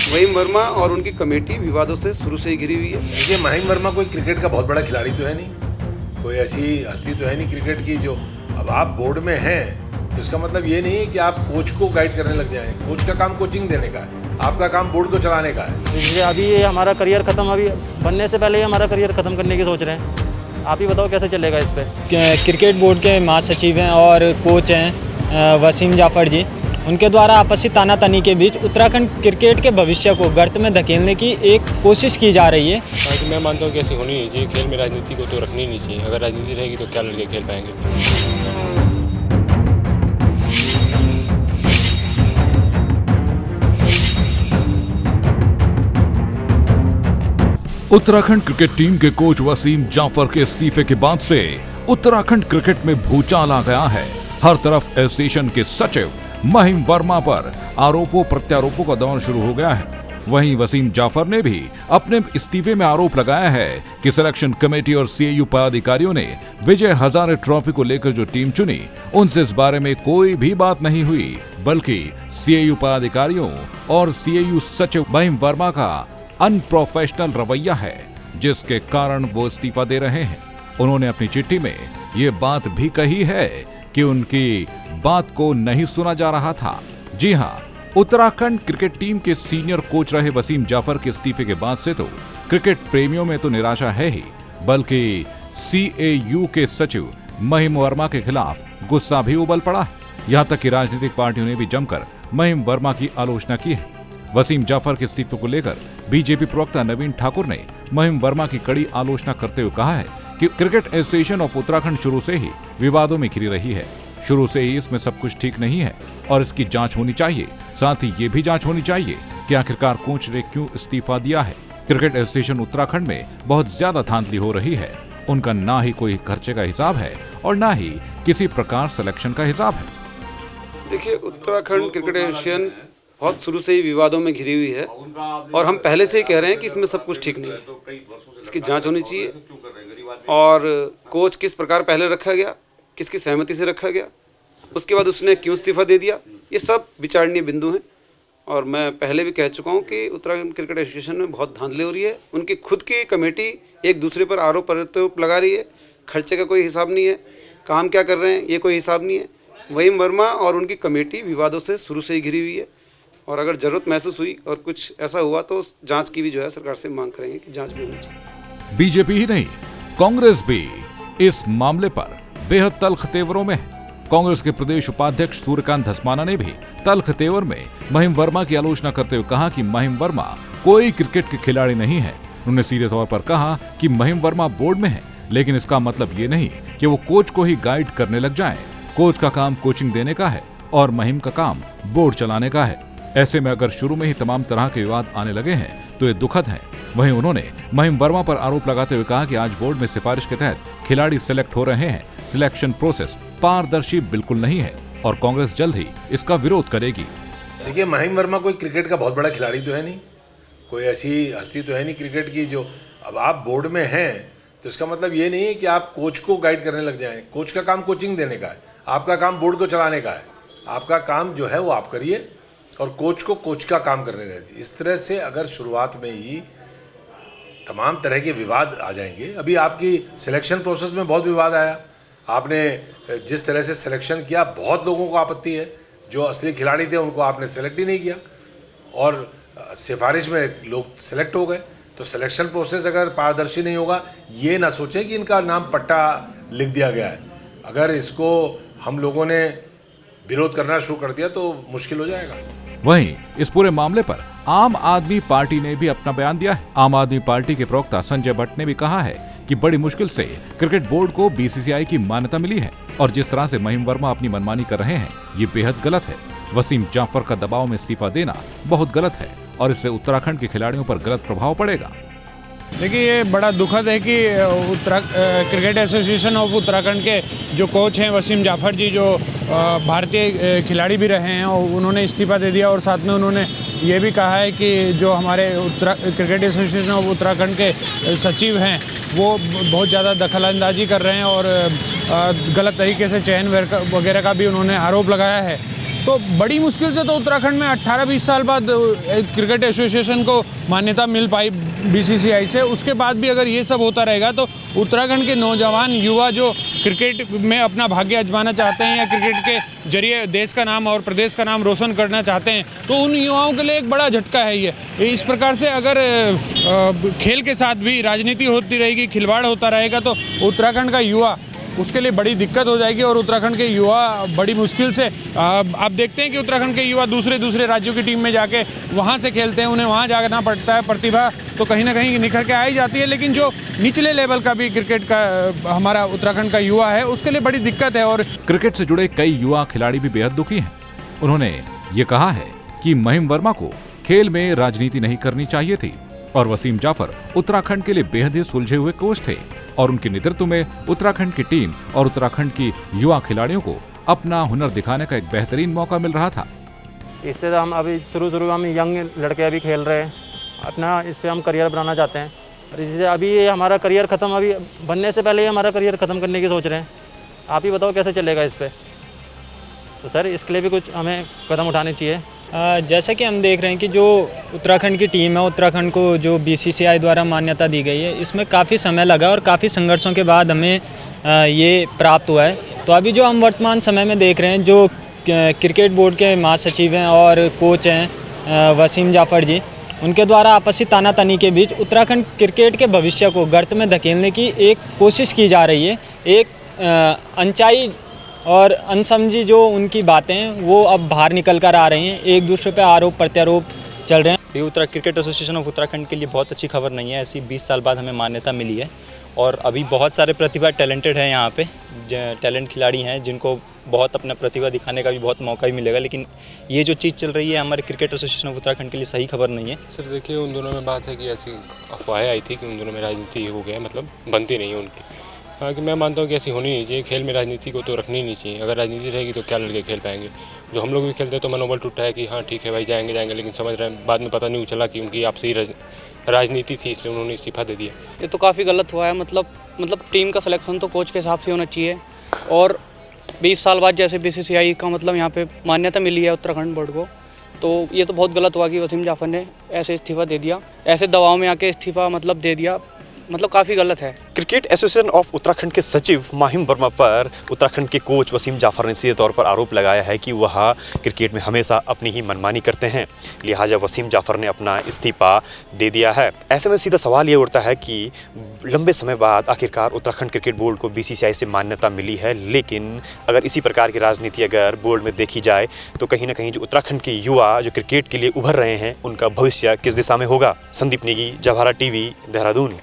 महिम वर्मा और उनकी कमेटी विवादों से शुरू से ही घिरी हुई है। देखिए, महिम वर्मा कोई क्रिकेट का बहुत बड़ा खिलाड़ी तो है नहीं, कोई ऐसी हस्ती तो है नहीं क्रिकेट की जो, अब आप बोर्ड में हैं तो इसका मतलब ये नहीं है कि आप कोच को गाइड करने लग जाएं। कोच का काम कोचिंग देने का है, आपका काम बोर्ड को चलाने का है। जैसे अभी ये हमारा करियर ख़त्म, अभी बनने से पहले ही हमारा करियर ख़त्म करने की सोच रहे हैं। आप ही बताओ कैसे चलेगा इस पर। क्रिकेट बोर्ड के महासचिव हैं और कोच हैं वसीम जाफर जी, उनके द्वारा आपसी तानातनी के बीच उत्तराखंड क्रिकेट के भविष्य को गर्त में धकेलने की एक कोशिश की जा रही है। ताकि मैं मानता हूँ कि ऐसी होनी नहीं चाहिए। खेल में राजनीति को तो रखनी नहीं चाहिए। अगर राजनीति रहेगी तो क्या लड़के खेल पाएंगे। उत्तराखंड क्रिकेट टीम के कोच वसीम जाफर के इस्तीफे के बाद से उत्तराखंड क्रिकेट में भूचाल आ गया है। हर तरफ एसोसिएशन के सचिव महिम वर्मा पर आरोपों प्रत्यारोपों का दौर शुरू हो गया है। वहीं वसीम जाफर ने भी अपने इस्तीफे में आरोप लगाया है कि सिलेक्शन कमेटी और सीएयू पदाधिकारियों ने विजय हजारे ट्रॉफी को लेकर जो टीम चुनी उनसे इस बारे में कोई भी बात नहीं हुई, बल्कि सीएयू पदाधिकारियों और सीएयू सचिव महिम वर्मा का अनप्रोफेशनल रवैया है, जिसके कारण वो इस्तीफा दे रहे हैं। उन्होंने अपनी चिट्ठी में ये बात भी कही है कि उनकी बात को नहीं सुना जा रहा था। जी हाँ, उत्तराखंड क्रिकेट टीम के सीनियर कोच रहे वसीम जाफर के इस्तीफे के बाद से तो क्रिकेट प्रेमियों में तो निराशा है ही, बल्कि सीएयू के सचिव महिम वर्मा के खिलाफ गुस्सा भी उबल पड़ा है। यहाँ तक कि राजनीतिक पार्टियों ने भी जमकर महिम वर्मा की आलोचना की है। वसीम जाफर के इस्तीफे को लेकर बीजेपी प्रवक्ता नवीन ठाकुर ने महिम वर्मा की कड़ी आलोचना करते हुए कहा है कि क्रिकेट एसोसिएशन ऑफ उत्तराखंड शुरू से ही विवादों में घिरी रही है। शुरू से ही इसमें सब कुछ ठीक नहीं है और इसकी जांच होनी चाहिए। साथ ही ये भी जांच होनी चाहिए कि आखिरकार कोच ने क्यों इस्तीफा दिया है। क्रिकेट एसोसिएशन उत्तराखंड में बहुत ज्यादा धांधली हो रही है। उनका ना ही कोई खर्चे का हिसाब है और ना ही किसी प्रकार सिलेक्शन का हिसाब है। देखिए, उत्तराखंड क्रिकेट एसोसिएशन बहुत शुरू से ही विवादों में घिरी हुई है और हम पहले से ही कह रहे हैं कि इसमें सब कुछ ठीक नहीं है। इसकी जांच होनी चाहिए और कोच किस प्रकार पहले रखा गया, किसकी सहमति से रखा गया, उसके बाद उसने क्यों इस्तीफा दे दिया, ये सब विचारणीय बिंदु हैं। और मैं पहले भी कह चुका हूं कि उत्तराखंड क्रिकेट एसोसिएशन में बहुत धांधली हो रही है। उनकी खुद की कमेटी एक दूसरे पर आरोप प्रत्यारोप लगा रही है। खर्चे का कोई हिसाब नहीं है, काम क्या कर रहे हैं ये कोई हिसाब नहीं है। महिम वर्मा और उनकी कमेटी विवादों से शुरू से ही घिरी हुई है और अगर जरूरत महसूस हुई और कुछ ऐसा हुआ तो जांच की भी जो है सरकार से मांग करेंगे कि जांच भी होनी चाहिए। बीजेपी ही नहीं, कांग्रेस भी इस मामले पर बेहद तल्ख तेवरों में है। कांग्रेस के प्रदेश उपाध्यक्ष सूर्यकांत धस्माना ने भी तल्ख तेवर में महिम वर्मा की आलोचना करते हुए कहा कि महिम वर्मा कोई क्रिकेट के खिलाड़ी नहीं है। उन्होंने सीधे तौर पर कहा कि महिम वर्मा बोर्ड में है, लेकिन इसका मतलब ये नहीं कि वो कोच को ही गाइड करने लग जाएं। कोच का काम कोचिंग देने का है और महिम का काम बोर्ड चलाने का है। ऐसे में अगर शुरू में ही तमाम तरह के विवाद आने लगे हैं तो ये दुखद है। वहीं उन्होंने महिम वर्मा पर आरोप लगाते हुए कहा कि आज बोर्ड में सिफारिश के तहत खिलाड़ी सिलेक्ट हो रहे हैं। सिलेक्शन प्रोसेस पारदर्शी बिल्कुल नहीं है और कांग्रेस जल्द ही इसका विरोध करेगी। देखिए, महिम वर्मा कोई क्रिकेट का बहुत बड़ा खिलाड़ी तो है नहीं, कोई ऐसी हस्ती तो है नहीं क्रिकेट की जो, अब आप बोर्ड में हैं तो इसका मतलब ये नहीं है कि आप कोच को गाइड करने लग जाएं। कोच का काम कोचिंग देने का है, आपका काम बोर्ड को चलाने का है। आपका काम जो है वो आप करिए और कोच को कोच का काम करने रहती। इस तरह से अगर शुरुआत में ही तमाम तरह के विवाद आ जाएंगे। अभी आपकी सिलेक्शन प्रोसेस में बहुत विवाद आया, आपने जिस तरह से सिलेक्शन किया बहुत लोगों को आपत्ति है। जो असली खिलाड़ी थे उनको आपने सेलेक्ट ही नहीं किया और सिफारिश में लोग सेलेक्ट हो गए। तो सिलेक्शन प्रोसेस अगर पारदर्शी नहीं होगा, ये ना सोचें कि इनका नाम पट्टा लिख दिया गया है। अगर इसको हम लोगों ने विरोध करना शुरू कर दिया तो मुश्किल हो जाएगा। वहीं इस पूरे मामले पर आम आदमी पार्टी ने भी अपना बयान दिया है। आम आदमी पार्टी के प्रवक्ता संजय भट्ट ने भी कहा है कि बड़ी मुश्किल से क्रिकेट बोर्ड को बीसीसीआई की मान्यता मिली है और जिस तरह से महिम वर्मा अपनी मनमानी कर रहे हैं ये बेहद गलत है। वसीम जाफर का दबाव में इस्तीफा देना बहुत गलत है और इससे उत्तराखंड के खिलाड़ियों पर गलत प्रभाव पड़ेगा। देखिए, ये बड़ा दुखद है कि क्रिकेट एसोसिएशन ऑफ उत्तराखंड के जो कोच हैं वसीम जाफर जी, जो भारतीय खिलाड़ी भी रहे हैं, और उन्होंने इस्तीफा दे दिया और साथ में उन्होंने ये भी कहा है कि जो हमारे क्रिकेट एसोसिएशन ऑफ उत्तराखंड के सचिव हैं वो बहुत ज़्यादा दखलंदाजी कर रहे हैं और गलत तरीके से चयन वगैरह का भी उन्होंने आरोप लगाया है। तो बड़ी मुश्किल से तो उत्तराखंड में 18-20 साल बाद क्रिकेट एसोसिएशन को मान्यता मिल पाई बीसीसीआई से। उसके बाद भी अगर ये सब होता रहेगा तो उत्तराखंड के नौजवान युवा जो क्रिकेट में अपना भाग्य आजमाना चाहते हैं या क्रिकेट के जरिए देश का नाम और प्रदेश का नाम रोशन करना चाहते हैं तो उन युवाओं के लिए एक बड़ा झटका है ये। इस प्रकार से अगर खेल के साथ भी राजनीति होती रहेगी, खिलवाड़ होता रहेगा तो उत्तराखंड का युवा उसके लिए बड़ी दिक्कत हो जाएगी और उत्तराखंड के युवा बड़ी मुश्किल से आप देखते हैं कि उत्तराखंड के युवा दूसरे राज्यों की टीम में जाके वहाँ से खेलते हैं, उन्हें वहाँ जाना पड़ता है। प्रतिभा तो कहीं ना कहीं निखर के आ ही जाती है, लेकिन जो निचले लेवल का भी क्रिकेट का हमारा उत्तराखंड का युवा है उसके लिए बड़ी दिक्कत है। और क्रिकेट से जुड़े कई युवा खिलाड़ी भी बेहद दुखी हैं। उन्होंने ये कहा है कि महिम वर्मा को खेल में राजनीति नहीं करनी चाहिए थी और वसीम जाफर उत्तराखंड के लिए बेहद ही सुलझे हुए कोच थे और उनके नेतृत्व में उत्तराखंड की टीम और उत्तराखंड की युवा खिलाड़ियों को अपना हुनर दिखाने का एक बेहतरीन मौका मिल रहा था। इससे तो हम अभी शुरू में हम यंग लड़के अभी खेल रहे हैं, अपना इस पर हम करियर बनाना चाहते हैं और इससे अभी ये हमारा करियर ख़त्म, अभी बनने से पहले ही हमारा करियर ख़त्म करने की सोच रहे हैं। आप ही बताओ कैसे चलेगा इस पर। तो सर इसके लिए भी कुछ हमें कदम उठाने चाहिए। जैसा कि हम देख रहे हैं कि जो उत्तराखंड की टीम है, उत्तराखंड को जो बीसीसीआई द्वारा मान्यता दी गई है, इसमें काफ़ी समय लगा और काफ़ी संघर्षों के बाद हमें ये प्राप्त हुआ है। तो अभी जो हम वर्तमान समय में देख रहे हैं, जो क्रिकेट बोर्ड के महासचिव हैं और कोच हैं वसीम जाफर जी, उनके द्वारा आपसी तानातनी के बीच उत्तराखंड क्रिकेट के भविष्य को गर्त में धकेलने की एक कोशिश की जा रही है। एक अनचाही और अनसमझी जो उनकी बातें हैं वो अब बाहर निकल कर आ रही हैं, एक दूसरे पे आरोप प्रत्यारोप चल रहे हैं। ये क्रिकेट एसोसिएशन ऑफ उत्तराखंड के लिए बहुत अच्छी खबर नहीं है। ऐसी 20 साल बाद हमें मान्यता मिली है और अभी बहुत सारे प्रतिभा टैलेंटेड हैं यहाँ पे, टैलेंट खिलाड़ी हैं जिनको बहुत अपना प्रतिभा दिखाने का भी बहुत मौका भी मिलेगा। लेकिन ये जो चीज़ चल रही है हमारे क्रिकेट एसोसिएशन ऑफ उत्तराखंड के लिए सही खबर नहीं है। सर देखिए, उन दोनों में बात है कि ऐसी अफवाहें आई थी कि उन दोनों में राजनीति हो गया, मतलब बनती नहीं है उनकी। हालांकि मैं मानता हूँ कि ऐसी होनी नहीं चाहिए। खेल में राजनीति को तो रखनी नहीं चाहिए। अगर राजनीति रहेगी तो क्या लड़के खेल पाएंगे। जो हम लोग भी खेलते हैं तो मनोबल टूटा है कि हाँ ठीक है भाई जाएंगे, लेकिन समझ रहे हैं बाद में पता नहीं चला कि उनकी आपसी राजनीति थी, इसलिए उन्होंने इस्तीफा दे दिया। ये तो काफ़ी गलत हुआ है। मतलब टीम का सिलेक्शन तो कोच के हिसाब से होना चाहिए और 20 साल बाद जैसे बीसीसीआई का मतलब यहाँ पे मान्यता मिली है उत्तराखंड बोर्ड को, तो ये तो बहुत गलत हुआ कि वसीम जाफर ने ऐसे इस्तीफा दे दिया, ऐसे दबाव में आके इस्तीफा मतलब दे दिया, मतलब काफ़ी गलत है। क्रिकेट एसोसिएशन ऑफ उत्तराखंड के सचिव महिम वर्मा पर उत्तराखंड के कोच वसीम जाफर ने सीधे तौर पर आरोप लगाया है कि वह क्रिकेट में हमेशा अपनी ही मनमानी करते हैं, लिहाजा वसीम जाफर ने अपना इस्तीफा दे दिया है। ऐसे में सीधा सवाल ये उठता है कि लंबे समय बाद आखिरकार उत्तराखंड क्रिकेट बोर्ड को बीसीसीआई से मान्यता मिली है, लेकिन अगर इसी प्रकार की राजनीति अगर बोर्ड में देखी जाए तो कहीं ना कहीं जो उत्तराखंड के युवा जो क्रिकेट के लिए उभर रहे हैं उनका भविष्य किस दिशा में होगा। संदीप नेगी, जवाहरा टीवी, देहरादून।